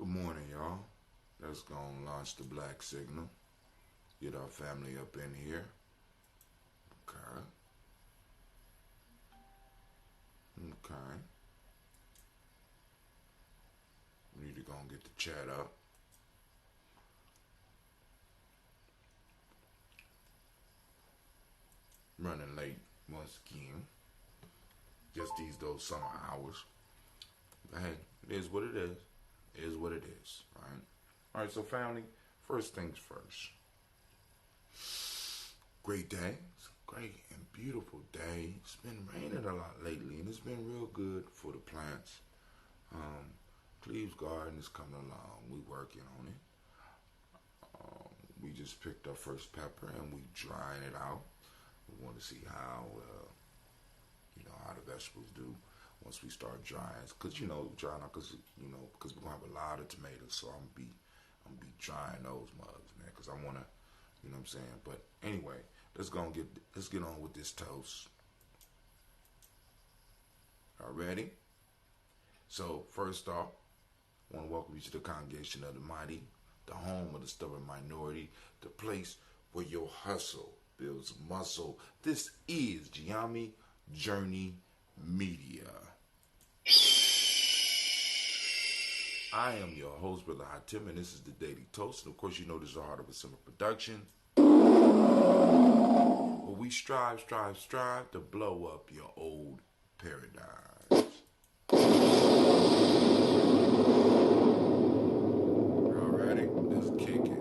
Good morning, y'all. Let's go and launch the black signal. Get our family up in here. Okay. Okay. We need to go and get the chat up. Running late once again. Just those summer hours. But hey, it is what it is. It is what it is, right? All right, so family, first things first. Great day. It's a great and beautiful day. It's been raining a lot lately, and it's been real good for the plants. Cleve's garden is coming along. We working on it. We just picked our first pepper, and we drying it out. We want to see how, how the vegetables do once we start drying. Because, drying out, because we're going to have a lot of tomatoes, so I'm gonna be drying those mugs, man, because I want to, you know what I'm saying? But anyway, let's get on with this toast. All ready? So, first off, I want to welcome you to the congregation of the mighty, the home of the stubborn minority, the place where your hustle builds muscle. This is Giami Journey Media. I am your host, Brother Hatim, and this is the Daily Toast. And of course, you know this is the Heart of a Simple production. But we strive to blow up your old paradigms. Alrighty, let's kick it.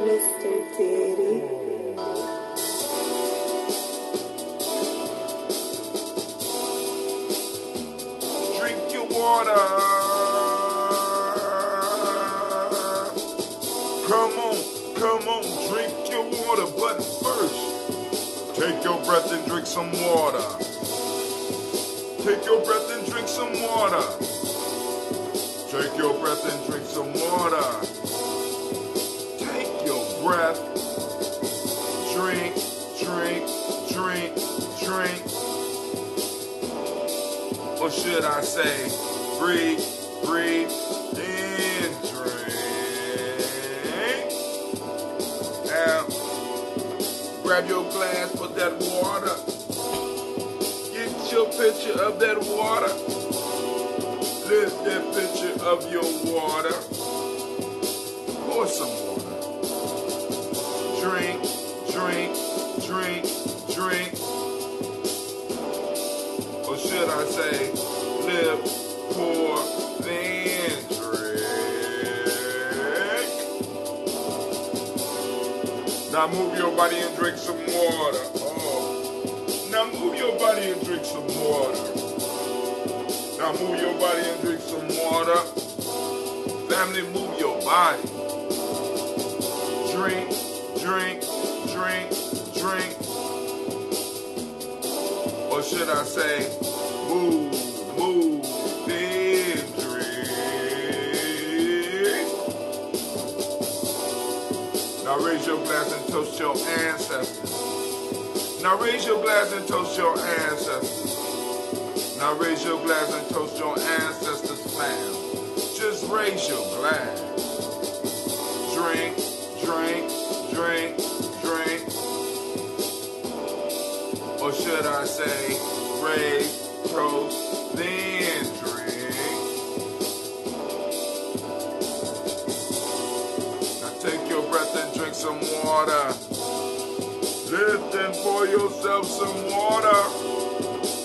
Mr. Diddy. Drink your water. Come on, drink your water. But first, take your breath and drink some water. Take your breath and drink some water. Take your breath and drink some water. Take your breath. Drink. Or should I say, breathe, and drink. Now, grab your glass, put that water. Get your picture of that water. Lift that picture of your water. Pour some water. Drink. Or should I say, live, pour, then drink. Now move your body and drink some water. Oh. Now move your body and drink some water. Now move your body and drink some water. Family, move your body. Drink. Or should I say, move, then drink. Now raise your glass and toast your ancestors. Now raise your glass and toast your ancestors. Now raise your glass and toast your ancestors, fam. Just raise your glass. Drink. Or should I say, raise, toast, then drink. Now take your breath and drink some water. Lift and pour yourself some water.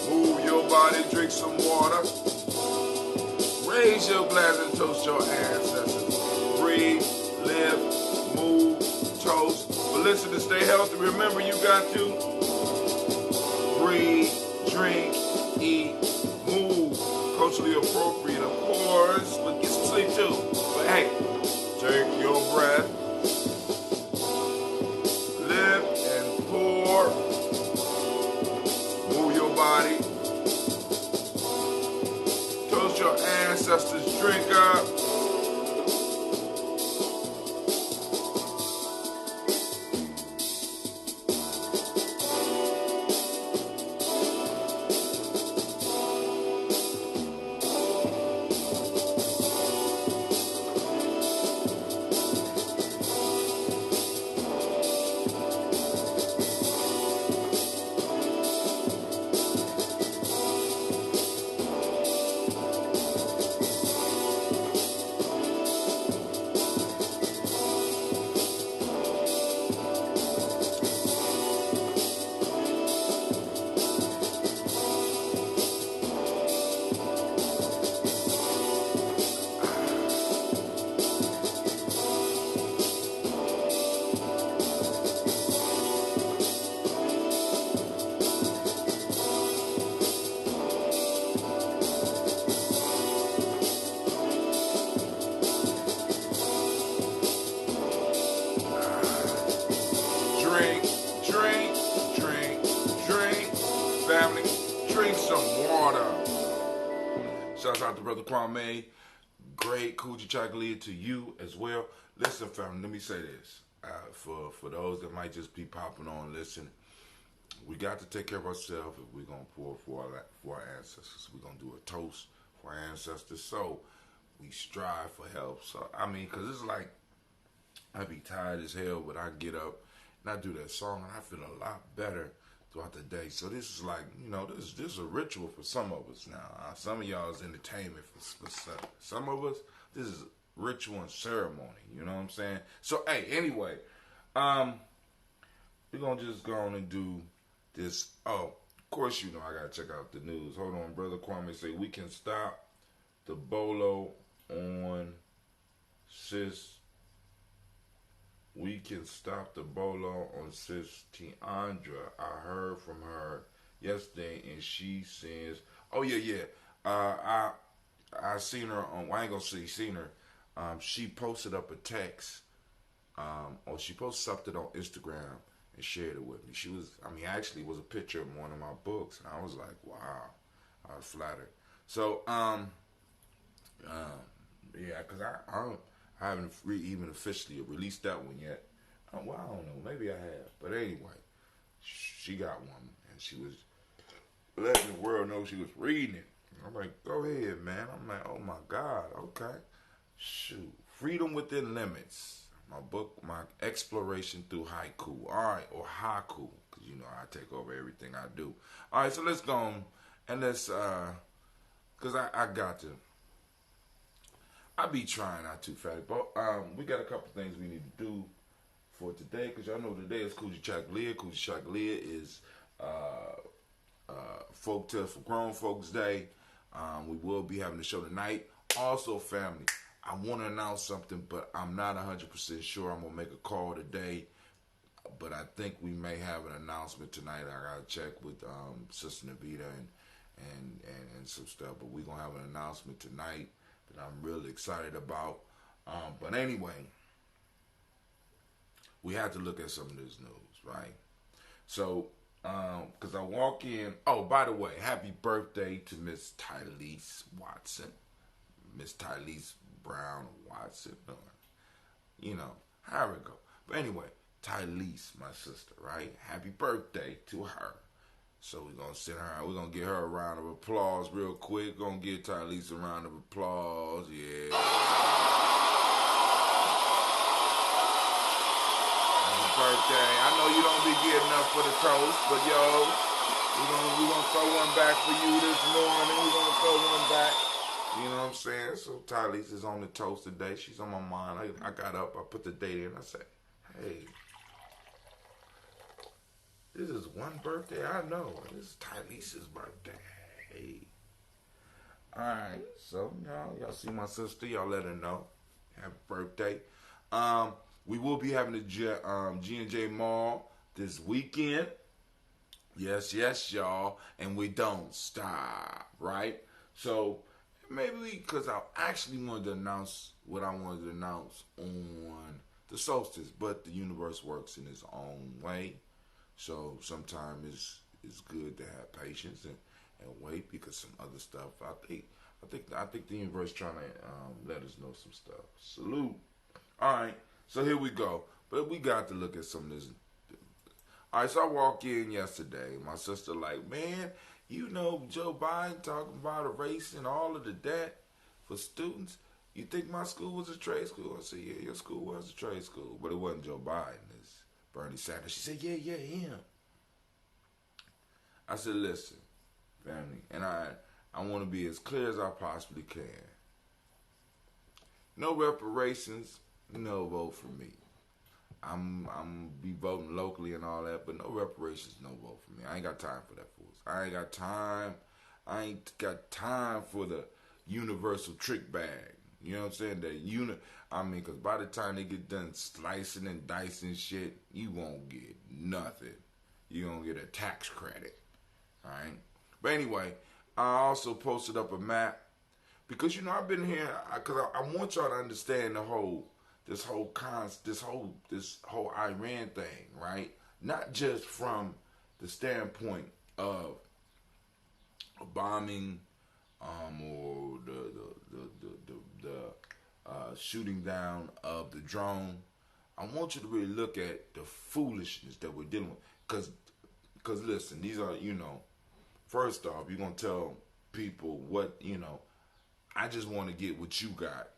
Move your body, drink some water. Raise your glass and toast your ancestors. Breathe, live, move, toast. But listen, to stay healthy, remember you got to breathe, drink, eat, move. Culturally appropriate, of course, but get some sleep too. But hey, take your breath. Live and pour. Move your body. Toast your ancestors, drink up. Kwame. Great Kujichagulia to you as well. Listen, family, let me say this. For those that might just be popping on, listen, we got to take care of ourselves if we're going to pour for our ancestors. We're going to do a toast for our ancestors. So we strive for help. So, I mean, because it's like, I be tired as hell, but I get up and I do that song and I feel a lot better throughout the day. So this is like, this is a ritual for some of us now. Some of y'all is entertainment for some of us. This is ritual and ceremony. You know what I'm saying? So hey, anyway, we're gonna just go on and do this. Oh, of course, I gotta check out the news. Hold on, brother Kwame say we can stop the bolo on sis. We can stop the bolo on sis Tiandra. I heard from her yesterday, and she says, "Oh yeah. I seen her on. Well, I ain't gonna say seen her. She posted up a text, or she posted something on Instagram and shared it with me. Actually, it was a picture of one of my books, and I was like, wow, I was flattered. So, yeah, because I haven't even officially released that one yet. Well, I don't know. Maybe I have. But anyway, she got one, and she was letting the world know she was reading it. I'm like, go ahead, man. I'm like, oh my God, okay. Shoot. Freedom Within Limits. My book, my exploration through haiku. All right, or haiku, because I take over everything I do. All right, so let's go on, and let's, because I got to. I be trying not too fat, but we got a couple things we need to do for today, because y'all know today is Kujichagulia. Kujichagulia is Folk Tales for Grown Folks Day. We will be having the show tonight. Also, family, I want to announce something, but I'm not 100% sure. I'm going to make a call today, but I think we may have an announcement tonight. I got to check with Sister Navita and some stuff, but we're going to have an announcement tonight that I'm really excited about. But anyway, we have to look at some of this news, right? So, because I walk in, oh, by the way, happy birthday to Miss Tylese Watson. Miss Tylese Brown Watson. However it go. But anyway, Tylese, my sister, right? Happy birthday to her. So we're going to send her, we're going to give her a round of applause real quick. Going to give Tylese a round of applause. Yeah. Happy birthday. I know you don't be getting up for the toast, but we're gonna throw one back for you this morning. We're going to throw one back. You know what I'm saying? So Tylese is on the toast today. She's on my mind. I got up, I put the date in, I said, hey, this is one birthday I know. This is Tylese's birthday. Hey. Alright, so y'all see my sister, y'all let her know. Happy birthday. We will be having the G&J Mall this weekend. Yes, y'all. And we don't stop, right? So maybe because I actually wanted to announce what I wanted to announce on the solstice, but the universe works in its own way. So sometimes it's good to have patience and wait, because some other stuff, I think the universe trying to let us know some stuff. Salute. All right, so here we go. But we got to look at some of this. All right, so I walk in yesterday. My sister like, man, Joe Biden talking about erasing all of the debt for students. You think my school was a trade school? I said, yeah, your school was a trade school. But it wasn't Joe Biden. It's Bernie Sanders. She said, yeah, him. I said, listen, family, and I want to be as clear as I possibly can. No reparations, no vote for me. I'm be voting locally and all that, but no reparations, no vote for me. I ain't got time for that fools. I ain't got time for the universal trick bag. You know what I'm saying? Because by the time they get done slicing and dicing shit, you won't get nothing. You won't get a tax credit. All right? But anyway, I also posted up a map because, I've been here, because I want y'all to understand this whole Iran thing, right? Not just from the standpoint of bombing or the shooting down of the drone. I want you to really look at the foolishness that we're dealing with. Because listen, these are, first off, you're going to tell people what, I just want to get what you got,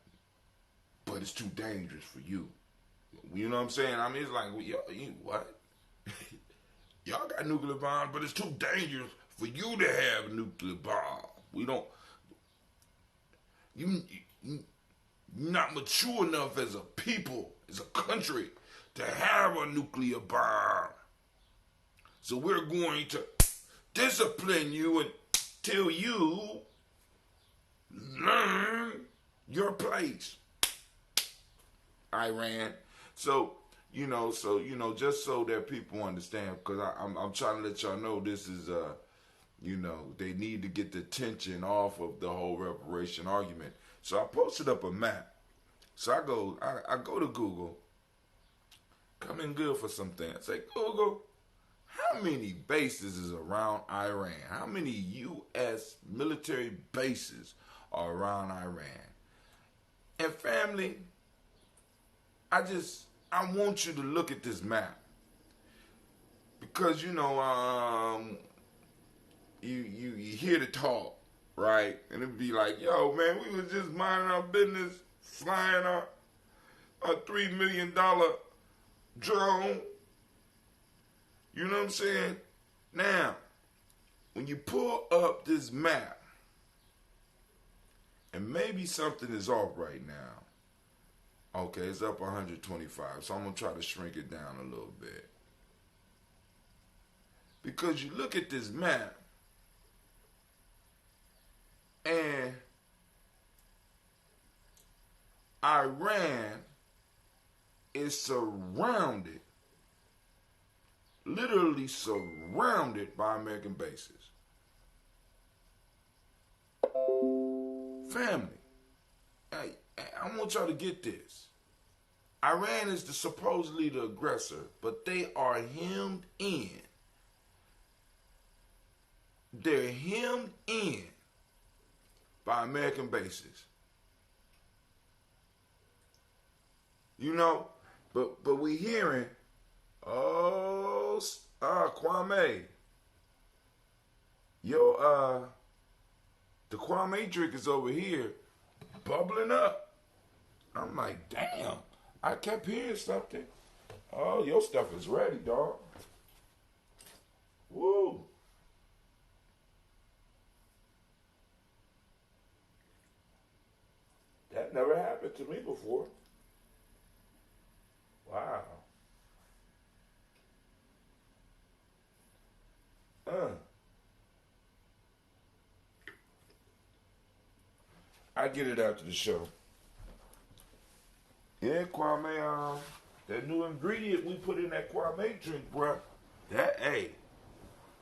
but it's too dangerous for you. You know what I'm saying? I mean, it's like, well, what? Y'all got nuclear bombs, but it's too dangerous for you to have a nuclear bomb. We don't, you're not mature enough as a people, as a country, to have a nuclear bomb. So we're going to discipline you until you learn your place. Iran. So, just so that people understand, because I'm trying to let y'all know this is, they need to get the attention off of the whole reparation argument. So I posted up a map. So I go to Google, come in good for something. I say, Google, how many bases is around Iran? How many U.S. military bases are around Iran? And family, I want you to look at this map. Because, you hear the talk, right? And it'd be like, yo, man, we was just minding our business, flying a $3 million drone. You know what I'm saying? Now, when you pull up this map, and maybe something is off right now. Okay, it's up 125, so I'm going to try to shrink it down a little bit. Because you look at this map, and Iran is surrounded, literally surrounded by American bases. Family, I want y'all to get this. Iran is supposedly the aggressor, but they are hemmed in. They're hemmed in by American bases. But we hearing, Kwame, the Kwame drink is over here bubbling up. I'm like, damn. I kept hearing something. Oh, your stuff is ready, dog. Woo. That never happened to me before. Wow. I get it after the show. Yeah, Kwame, that new ingredient we put in that Kwame drink, bruh,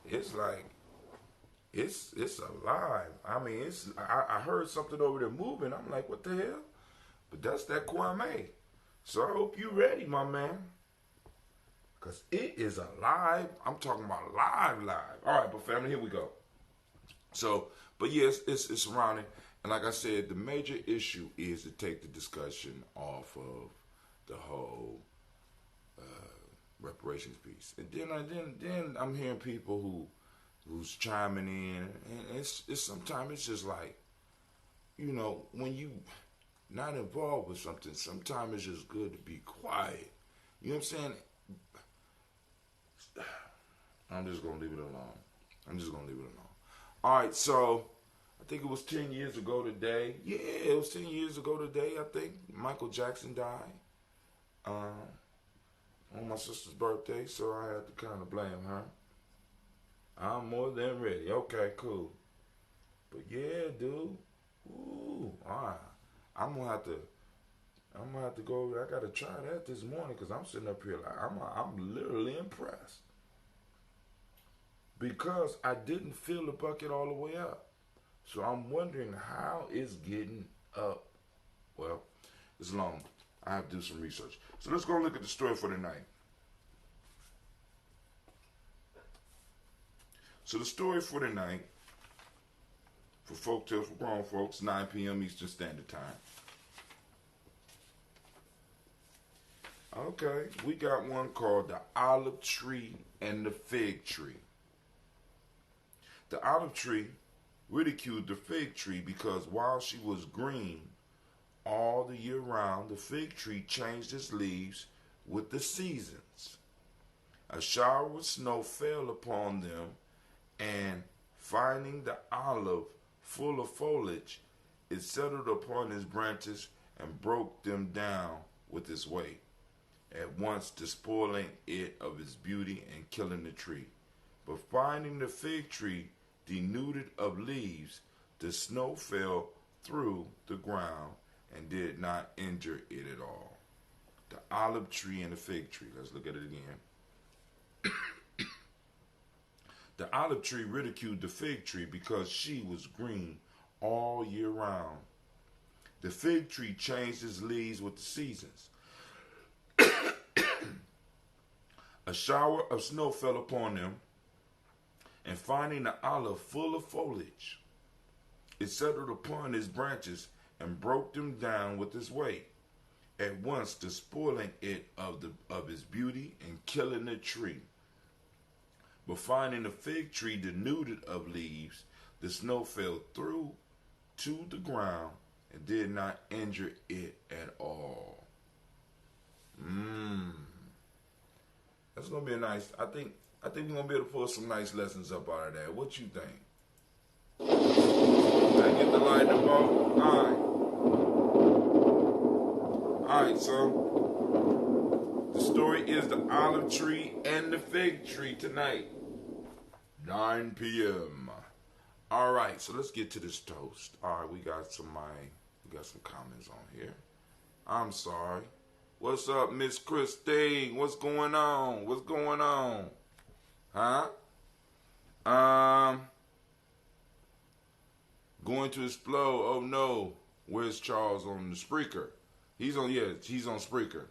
it's like, it's alive. I mean, I heard something over there moving. I'm like, what the hell? But that's that Kwame. So I hope you ready, my man. Because it is alive. I'm talking about live. All right, but family, here we go. So, but yes, it's surrounding. And like I said, the major issue is to take the discussion off of the whole reparations piece. And then I'm hearing people who's chiming in, and it's sometimes it's just like, when you not involved with something, sometimes it's just good to be quiet. You know what I'm saying? I'm just gonna leave it alone. All right, so I think it was 10 years ago today. Yeah, it was 10 years ago today, I think. Michael Jackson died on my sister's birthday, so I had to kind of blame her. I'm more than ready. Okay, cool. But yeah, dude. Ooh, all right. I'm gonna have to go over there. I gotta try that this morning because I'm sitting up here like I'm literally impressed. Because I didn't fill the bucket all the way up. So I'm wondering how it's getting up. Well, it's long. I have to do some research. So let's go and look at the story for tonight. So the story for tonight, For folk tales for grown folks, 9 p.m. Eastern Standard Time. Okay, we got one called the olive tree and the fig tree. The olive tree ridiculed the fig tree because while she was green all the year round, the fig tree changed its leaves with the seasons. A shower of snow fell upon them, and finding the olive full of foliage, it settled upon its branches and broke them down with its weight, at once despoiling it of its beauty and killing the tree. But finding the fig tree denuded of leaves, the snow fell through the ground and did not injure it at all. The olive tree and the fig tree. Let's look at it again. The olive tree ridiculed the fig tree because she was green all year round. The fig tree changed its leaves with the seasons. A shower of snow fell upon them, and finding the olive full of foliage, it settled upon its branches and broke them down with its weight, at once despoiling it of its beauty and killing the tree. But finding the fig tree denuded of leaves, the snow fell through to the ground and did not injure it at all. That's gonna be a nice. I think we're gonna be able to pull some nice lessons up out of that. What you think? I get the light in the boat. All right. So the story is the olive tree and the fig tree tonight, 9 p.m. All right. So let's get to this toast. All right. We got some comments on here. I'm sorry. What's up, Miss Christine? What's going on? What's going on? Huh? Going to explode. Oh no. Where's Charles on the Spreaker? He's on Spreaker.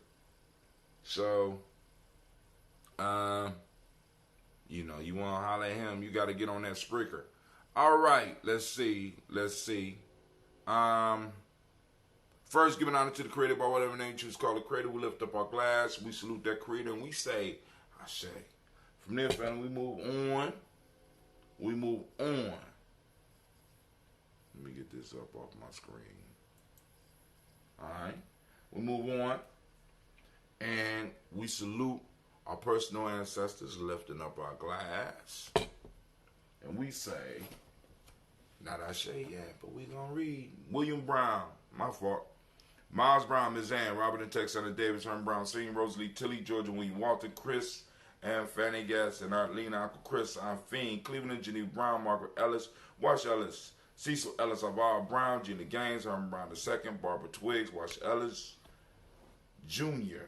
So, you want to holler at him, you got to get on that Spreaker. All right. Let's see. First, giving honor to the Creator by whatever name you choose to call the Creator. We lift up our glass. We salute that Creator, and we say, Ashe. From there, family, we move on. Let me get this up off my screen. All right. We move on, and we salute our personal ancestors, lifting up our glass. And we say, not Ashe yet, but we going to read William Brown. My fault. Miles Brown, Ms. Ann, Robert and Texana Davis, Herman Brown, Sr., Rosalie Tilly, Georgia William Walter, Chris, and Fanny Gass, and Arlene, Uncle Chris, Aunt Fiend, Cleveland and Geneva Brown, Margaret Ellis, Wash Ellis, Cecil Ellis, Avar Brown, Gina Gaines, Herman Brown II, Barbara Twiggs, Wash Ellis, Jr.,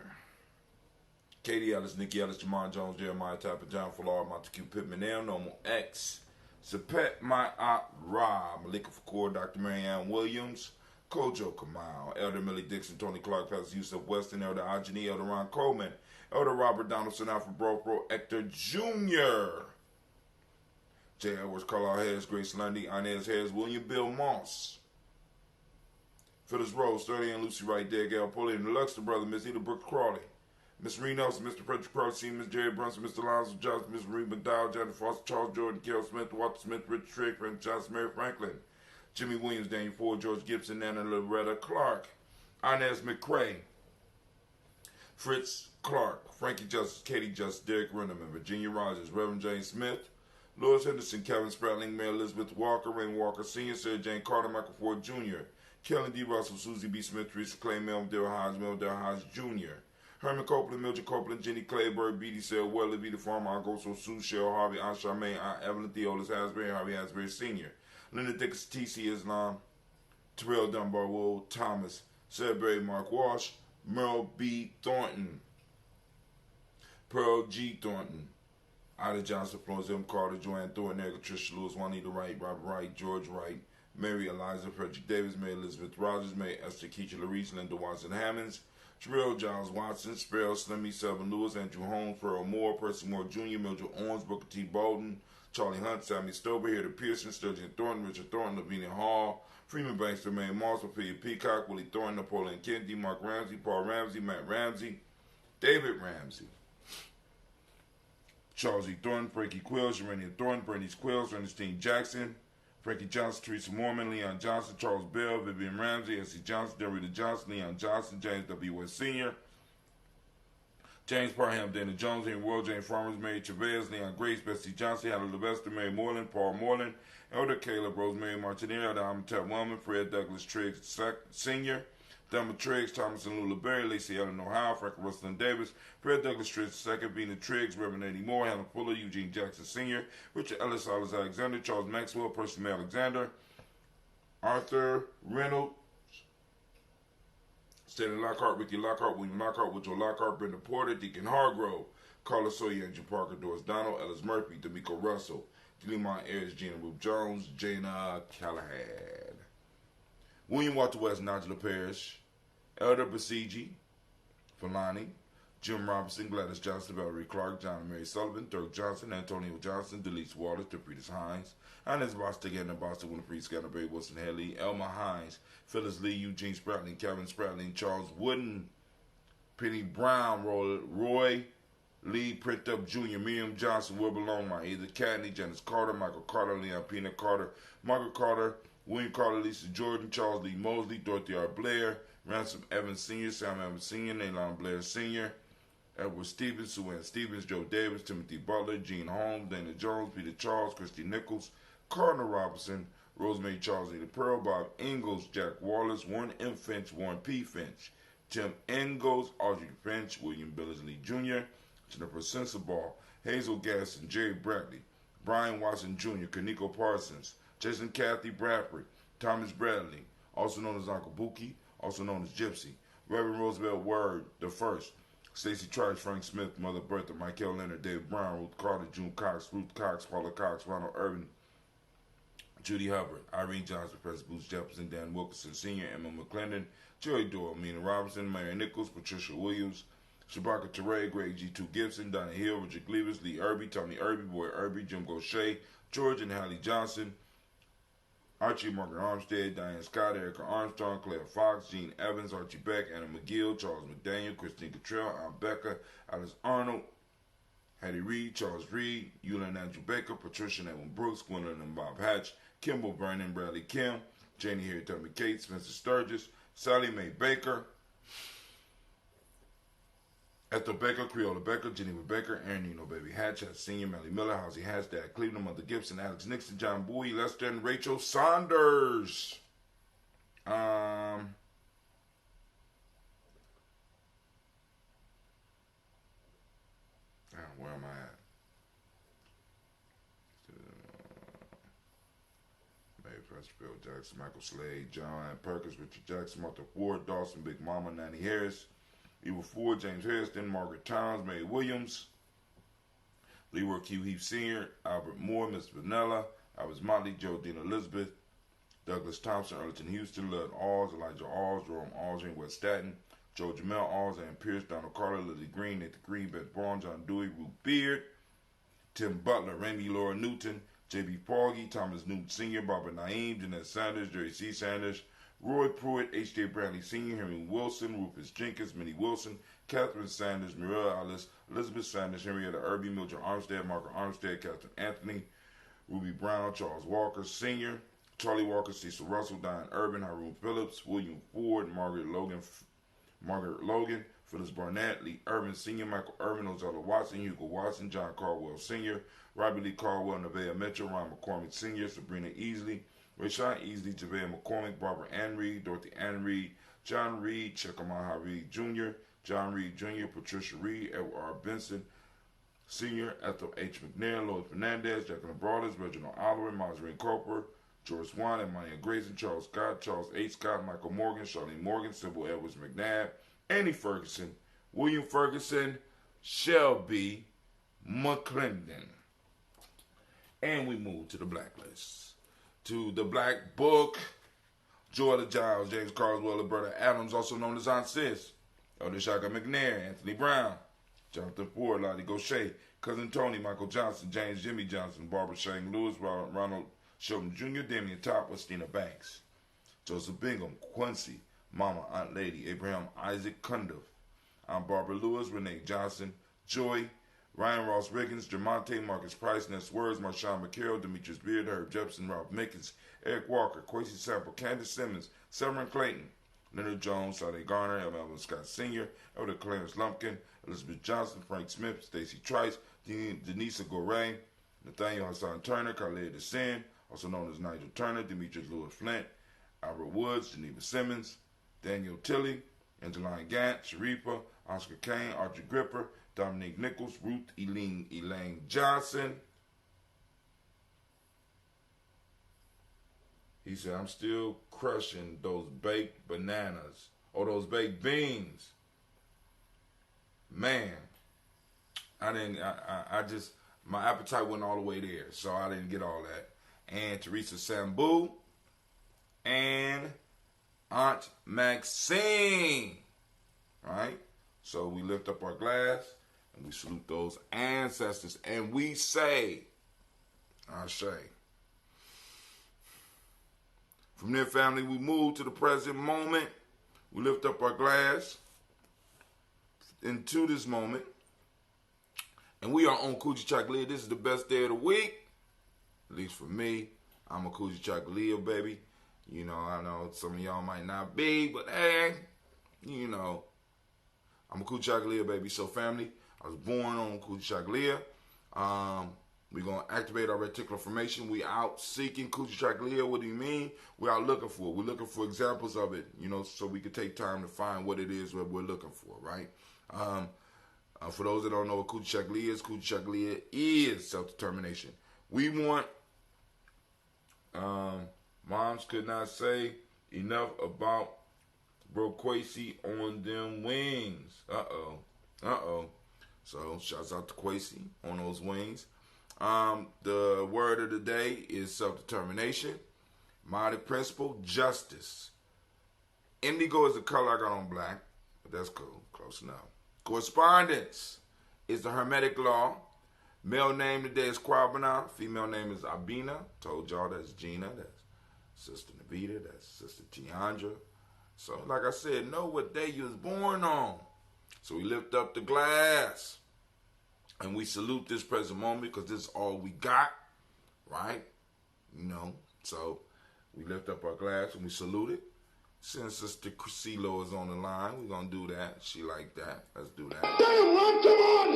Katie Ellis, Nikki Ellis, Jamon Jones, Jeremiah Tapper, John Fuller, Montague Pittman, L, Normal X, Sapet, My Aunt Rob, Malika Fakour, Dr. Marianne Williams, Kojo Kamal, Elder Millie Dixon, Tony Clark, Pastor Yusuf Weston, Elder Ajani, Elder Ron Coleman, Elder Robert Donaldson, Alfred Bro, Hector Jr., J. Edwards, Carlisle Harris, Grace Lundy, Inez Harris, William Bill Moss, Phyllis Rose, 30 and Lucy Wright, Dale Gail Pulley, and the Luxton brother, Miss Eda Brooks Crawley, Miss Marie Nelson, Mr. Frederick Crawley, Sr., Miss Jerry Brunson, Mr. Lonzo Johnson, Miss Marie McDowell, Jonathan Foster, Charles Jordan, Carol Smith, Walter Smith, Richard Trigg, Frank Johnson, Mary Franklin, Jimmy Williams, Daniel Ford, George Gibson, Nana Loretta Clark, Inez McCrae, Fritz Clark, Frankie Justice, Katie Justice, Derek Renneman, Virginia Rogers, Reverend Jane Smith, Louis Henderson, Kevin Spratling, Mary Elizabeth Walker, Rain Walker Sr., Sarah Jane Carter, Michael Ford Jr., Kelly D. Russell, Susie B. Smith, Teresa Clay, Mel Dale Hodge Jr., Herman Copeland, Mildred Copeland, Jenny Clayburg, B.D. Sale, Weller, Vita Farmer, Augusto Sue, Cheryl Harvey, Aunt Charmaine, Aunt Evelyn, Theolis Hasbury, Harvey Hasbury Sr., Linda Dickinson, T.C. Islam, Terrell Dunbar, Will Thomas, Sudbury, Mark Walsh, Merle B. Thornton, Pearl G. Thornton, Ida Johnson, Florence M. Carter, Joanne Thornton, Erica Tricia Lewis, Juanita Wright, Robert Wright, George Wright, Mary Eliza, Frederick Davis, Mary Elizabeth Rogers, Mary Esther Keisha Larice, Linda Watson Hammonds, Terrell Giles Watson, Sparrow Slimmy, Selvin Lewis, Andrew Holmes, Pearl Moore, Percy Moore Jr., Mildred Owens, Booker T. Bolden, Charlie Hunt, Sammy Stover, Harry Pearson, Sturgeon Thornton, Richard Thornton, Lavinia Hall, Freeman Banks, Jermaine Moss, Sophia Peacock, Willie Thornton, Napoleon Kennedy, Mark Ramsey, Paul Ramsey, Matt Ramsey, David Ramsey, Charles E. Thornton, Frankie Quills, Urania Thornton, Bernice Quills, Ernestine Jackson, Frankie Johnson, Teresa Mormon, Leon Johnson, Charles Bell, Vivian Ramsey, S.C. Johnson, Delrita Johnson, Leon Johnson, James W. West Sr., James Parham, Dana Jones, Henry World, James Farmers, Mary Chavez, Leon Grace, Bessie Johnson, Hannah Levester, Mary Moreland, Paul Moreland, Elder Caleb, Rosemary Martinez, Elder Amitab Wellman, Fred Douglas Triggs Sr., Thelma Triggs, Thomas and Lula Berry, Lacey Ellen Ohio, Frank Russell Davis, Fred Douglas Triggs II, Vina Triggs, Reverend Eddie Moore, Hannah Fuller, Eugene Jackson Sr., Richard Ellis, Alice Alexander, Charles Maxwell, Percy May Alexander, Arthur Reynolds, Stanley Lockhart, Ricky Lockhart, William Lockhart, Woodrow Lockhart, Brenda Porter, Deacon Hargrove, Carla Sawyer, Andrew Parker, Doris Donald, Ellis Murphy, D'Amico Russell, Delimont Ayers, Gina Ruth Jones, Jana Callahan, William Walter West, Nigella Parrish, Elder Basiji, Falani, Jim Robinson, Gladys Johnson, Valerie Clark, John and Mary Sullivan, Dirk Johnson, Antonio Johnson, Delise Waters, DeFritas Hines, Inez Bostic, Edna Bostic, Winifred Scatterberry, Wilson Haley, Elma Hines, Phyllis Lee, Eugene Spratling, Kevin Spratling, Charles Wooden, Penny Brown, Roy Lee, Print Up Jr., Miriam Johnson, Wilbur Longmire, Either Cadney, Janice Carter, Michael Carter, Leon Pena Carter, Margaret Carter, William Carter, Lisa Jordan, Charles Lee Mosley, Dorothy R. Blair, Ransom Evans Sr., Sam Evans Sr., Naylon Blair Sr., Edward Stevens, Sue Ann Stevens, Joe Davis, Timothy Butler, Gene Holmes, Dana Jones, Peter Charles, Christy Nichols, Cardinal Robinson, Rosemary Charles Ada Pearl, Bob Ingalls, Jack Wallace, Warren M. Finch, Warren P. Finch, Tim Ingalls, Audrey Finch, William Billingsley Jr., Jennifer Sensabaugh, Hazel Gasson, Jerry Bradley, Brian Watson Jr., Kaniko Parsons, Jason Kathy Bradford, Thomas Bradley, also known as Uncle Buki, also known as Gypsy, Reverend Roosevelt Word the First, Stacey Trice, Frank Smith, Mother Bertha, Michael Leonard, David Brown, Ruth Carter, June Cox, Ruth Cox, Paula Cox, Ronald Irvin, Judy Hubbard, Irene Johnson, Professor Bruce Jefferson, Dan Wilkinson Sr., Emma McClendon, Joey Doyle, Mina Robinson, Mary Nichols, Patricia Williams, Shabaka Teray, Greg G2 Gibson, Donna Hill, Richard Cleavis, Lee Irby, Tommy Irby, Boy Irby, Jim Gaucher, George and Hallie Johnson, Archie Margaret Armstead, Diane Scott, Erica Armstrong, Claire Fox, Gene Evans, Archie Beck, Anna McGill, Charles McDaniel, Christine Cottrell, Al Becker, Alice Arnold, Hattie Reed, Charles Reed, Eula and Andrew Baker, Patricia and Edwin Brooks, Gwendolyn and Bob Hatch, Kimball Vernon, Bradley Kim, Janie Harry Tommy Cates, Spencer Sturgis, Sally Mae Baker, Ethel Baker, Creola Baker, Geneva Baker, Aaron Nino Baby Hatch, Senior, Melly Miller, Housie Hashtag, Cleveland, Mother Gibson, Alex Nixon, John Bowie, Lester, and Rachel Saunders. Where am I at? May Pressfield Jackson, Michael Slade, John Perkins, Richard Jackson, Martha Ford, Dawson, Big Mama, Nanny Harris, Eva Ford, James Harrison, Margaret Towns, Mae Williams, Leroy Q. Heath Sr., Albert Moore, Miss Vanilla, Albert Motley, Joe Dean Elizabeth, Douglas Thompson, Erlington Houston, Lud Alls, Elijah Alls, Jerome Aldrin, West Staten, Joe Jamel Alls, Ann Pierce, Donald Carter, Lily Green, Nathan Green, Beth Braun, John Dewey, Ruth Beard, Tim Butler, Remy Laura Newton, J.B. Porgy, Thomas Newton Sr., Barbara Naeem, Jeanette Sanders, Jerry C. Sanders, Roy Pruitt, H.J. Bradley Sr., Henry Wilson, Rufus Jenkins, Minnie Wilson, Catherine Sanders, Mirella Alice, Elizabeth Sanders, Henrietta Irby, Mildred Armstead, Margaret Armstead, Catherine Anthony, Ruby Brown, Charles Walker Sr., Charlie Walker, Cecil Russell, Diane Urban, Haroon Phillips, William Ford, Margaret Logan, Phyllis Barnett, Lee Irvin Sr., Michael Irvin, Ozella Watson, Hugo Watson, John Caldwell Sr., Robbie Lee Caldwell, Nevaeh Mitchell, Ron McCormick Sr., Sabrina Easley, Rayshawn Easley, Javea McCormick, Barbara Ann Reed, Dorothy Ann Reed, John Reed, Chekamaha Reed Jr., John Reed Jr., Patricia Reed, Edward R. Benson Sr., Ethel H. McNair, Lloyd Fernandez, Jacqueline Broaders, Reginald Oliver, Maserine Cooper, George Swan, Emmanuel Grayson, Charles Scott, Charles H. Scott, Michael Morgan, Charlene Morgan, Sybil Edwards McNabb, Annie Ferguson, William Ferguson, Shelby McClendon. And we move to the blacklist. To the Black Book, Joella Giles, James Carswell, Alberta Adams, also known as Aunt Sis, Elder Shaka McNair, Anthony Brown, Jonathan Ford, Lottie Gaucher, Cousin Tony, Michael Johnson, James Jimmy Johnson, Barbara Shane Lewis, Ronald Shelton Jr., Damian Top, Stina Banks, Joseph Bingham, Quincy, Mama, Aunt Lady, Abraham Isaac Cundiff, Aunt Barbara Lewis, Renee Johnson, Joy, Ryan Ross Riggins, Jamonte, Marcus Price, Ness Words, Marshawn McCarroll, Demetrius Beard, Herb Jepson, Ralph Mickens, Eric Walker, Quincy Sample, Candace Simmons, Severin Clayton, Leonard Jones, Sade Garner, Melvin Scott Sr., Elder Clarence Lumpkin, Elizabeth Johnson, Frank Smith, Stacy Trice, Denise Goray, Nathaniel Hassan Turner, Khaled Descend, also known as Nigel Turner, Demetrius Lewis Flint, Albert Woods, Geneva Simmons, Daniel Tilley, Angeline Gant, Sharifa, Oscar Kane, Archie Gripper, Dominique Nichols, Ruth Elaine Johnson. He said, I'm still crushing those baked bananas or those baked beans. Man, I just, my appetite went all the way there, so I didn't get all that. And Teresa Sambu and Aunt Maxine. Right? So we lift up our glass and we salute those ancestors and we say, Ashe. From their family, we move to the present moment. We lift up our glass into this moment. And we are on Kujichagulia. This is the best day of the week. At least for me. I'm a Kujichagulia, baby. You know, I know some of y'all might not be, but hey, you know, I'm a Kujichagulia, baby. So family, I was born on Kujichagulia. We're going to activate our reticular formation. We out seeking Kujichagulia. What do you mean? We're out looking for it. We're looking for examples of it, you know, so we can take time to find what it is that we're looking for, right? For those that don't know what Kujichagulia is self-determination. We want, moms could not say enough about Bro Quasi on them wings. So, shouts out to Quasi on those wings. The word of the day is self-determination. Mighty principle, justice. Indigo is the color I got on black, but that's cool. Close enough. Correspondence is the Hermetic law. Male name today is Kwabana. Female name is Abina. Told y'all that's Gina. That's Sister Navita. That's Sister Tiandra. So, like I said, know what day you was born on. So we lift up the glass. And we salute this present moment because this is all we got. Right? You know. So we lift up our glass and we salute it. Since Sister CeeLo is on the line, we're going to do that. She like that. Let's do that. Damn, Ron, come on!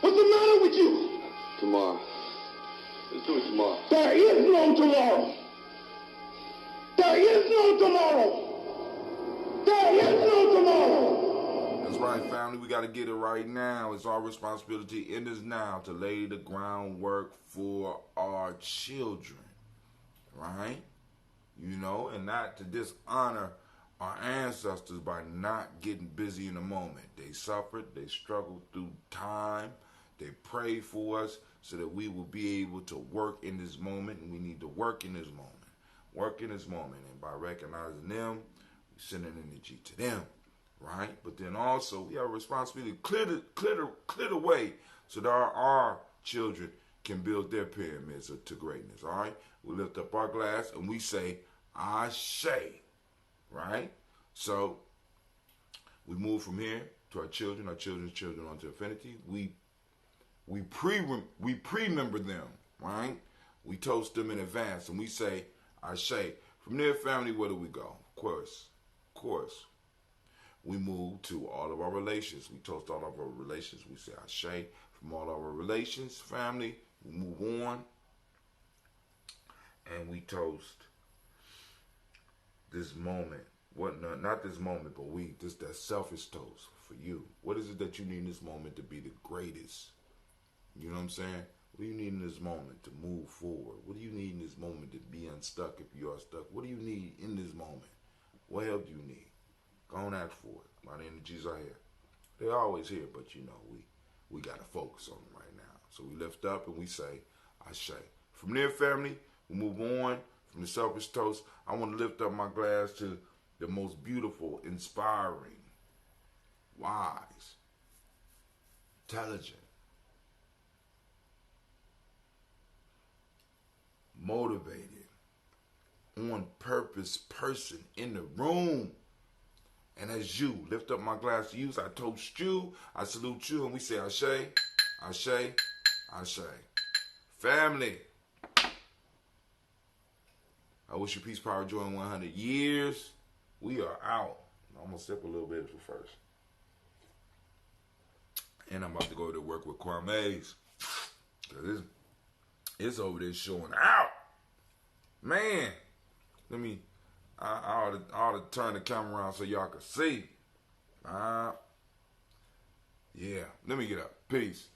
What's the matter with you? Tomorrow. Let's do it tomorrow. There is no tomorrow. There is no tomorrow. There is no tomorrow. That's right, family. We got to get it right now. It's our responsibility in this now to lay the groundwork for our children. Right? You know, and not to dishonor our ancestors by not getting busy in the moment. They suffered, they struggled through time, they prayed for us so that we will be able to work in this moment, and we need to work in this moment. Work in this moment, and by recognizing them, we send an energy to them, right? But then also, we have a responsibility to clear the way so that our children can build their pyramids to greatness, all right? We lift up our glass and we say, Ashe, right? So we move from here to our children's children onto infinity. We pre-remember them, right? We toast them in advance and we say, Ashe. From their family, where do we go? Of course. We move to all of our relations. We toast all of our relations. We say Ashe. From all of our relations, family, we move on. And we toast this moment. Not this moment, but just that selfish toast for you. What is it that you need in this moment to be the greatest? You know what I'm saying? What do you need in this moment to move forward? What do you need in this moment to be unstuck if you are stuck? What do you need in this moment? What help do you need? Go on, ask for it. My energies are here. They're always here, but you know, we got to focus on them right now. So we lift up and we say, Ashe. From there, family, we move on from the selfish toast. I want to lift up my glass to the most beautiful, inspiring, wise, intelligent, motivated, on purpose person in the room. And as you lift up my glass to you, I toast you, I salute you, and we say Ashe, Ashe, Ashe. Family, I wish you peace, power, joy, in 100 years. We are out. I'm going to sip a little bit first. And I'm about to go to work with Kwame's. Because it's over there showing out. Man, I ought to turn the camera around so y'all can see. Yeah, let me get up. Peace.